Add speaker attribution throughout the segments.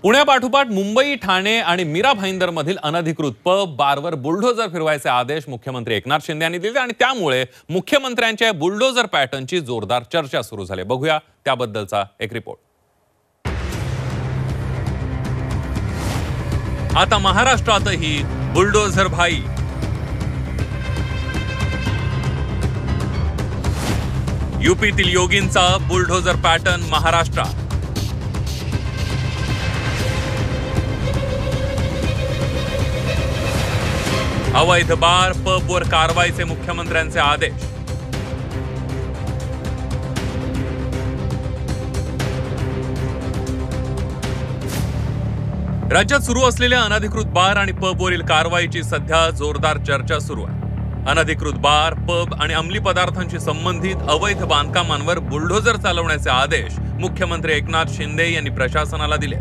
Speaker 1: पुण्यापाठोपाठ मुंबई, ठाणे आणि मीरा भाईंदर मधील अनधिकृत पब बारवर बुलडोजर फिरवायचे आदेश मुख्यमंत्री एकनाथ शिंदे यांनी दिले आणि त्यामुळे मुख्यमंत्र्यांच्या बुलडोजर पॅटर्नची जोरदार चर्चा सुरू झाली। बघूया त्याबद्दलचा एक रिपोर्ट। आता महाराष्ट्रातही बुलडोजर भाई। यूपीतील योगींचा बुलडोजर पॅटर्न महाराष्ट्रात। अवैध बार पबवर कारवाईचे मुख्यमंत्र्यांचे आदेश। राज्यात सुरू असलेल्या अनधिकृत बार आणि पबवरील कारवाईची सध्या जोरदार चर्चा सुरू आहे। अनधिकृत बार, पब आणि अंमली पदार्थांशी संबंधित अवैध बांधकामांवर बुलडोजर चालवण्याचे आदेश मुख्यमंत्री एकनाथ शिंदे यांनी प्रशासनाला दिले।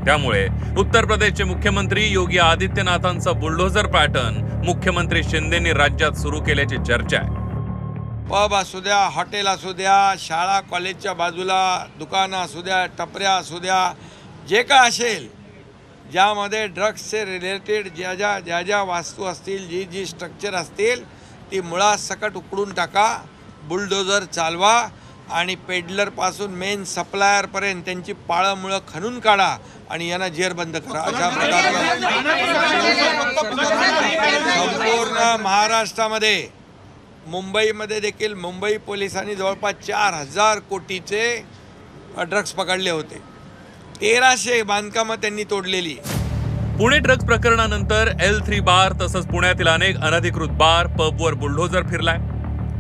Speaker 1: त्यामुळे उत्तर प्रदेशचे मुख्यमंत्री योगी आदित्यनाथांचा बुलडोजर पॅटर्न मुख्यमंत्री शिंदेंनी राज्यात सुरू केल्याची चर्चा आहे।
Speaker 2: पब असू द्या, हॉटेल असू द्या, शाळा कॉलेजच्या बाजूला दुकानं असू द्या, टपऱ्या असू द्या, जे काय असेल ज्यामध्ये ड्रग्सचे रिलेटेड ज्या ज्या वास्तू असतील, जी स्ट्रक्चर असतील ती मुळासकट उकडून टाका, बुलडोजर चालवा आणि पेडलरपासून मेन सप्लायरपर्यंत त्यांची पाळंमुळं खणून काढा आणि यांना जेरबंद करा। अशा प्रकारे संपूर्ण महाराष्ट्रामध्ये, मुंबईमध्ये देखील मुंबई पोलिसांनी जवळपास 4000 कोटीचे ड्रग्स पकडले होते। 1300 बांधकामं त्यांनी तोडलेली।
Speaker 1: पुणे ड्रग्स प्रकरणानंतर L3 बार तसंच पुण्यातील अनेक अनधिकृत बार, पबवर बुलडोजर फिरलाय।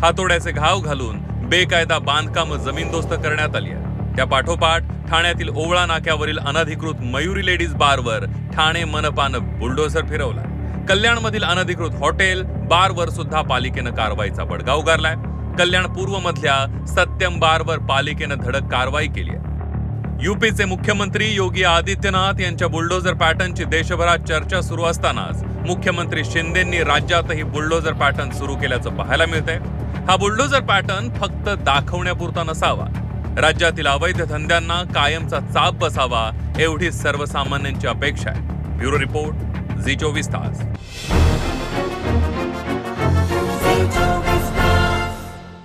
Speaker 1: हातोड्याचे घाव घालून बेकायदा बांधकाम जमीनदोस्त करण्यात आली आहे। त्या पाठोपाठ ठाण्यातील ओवळा नाक्यावरील अनधिकृत मयुरी लेडीज बारवर ठाणे मनपानं बुलडोजर फिरवला। कल्याणमधील अनधिकृत हॉटेल, बारवर सुद्धा पालिकेनं कारवाईचा बडगा उगारलाय। कल्याण पूर्वमधल्या सत्यम बारवर पालिकेनं धडक कारवाई केली आहे। यूपीचे मुख्यमंत्री योगी आदित्यनाथ यांच्या बुलडोजर पॅटर्नची देशभरात चर्चा सुरू असतानाच मुख्यमंत्री शिंदेंनी राज्यातही बुलडोजर पॅटर्न सुरू केल्याचं पाहायला मिळतंय। हा बुलडोजर पॅटर्न फक्त दाखवण्यापुरता नसावा, राज्यातील अवैध धंद्यांना कायमचा चाप बसावा एवढीच सर्वसामान्यांची अपेक्षा आहे। ब्युरो रिपोर्ट, झी 24 तास।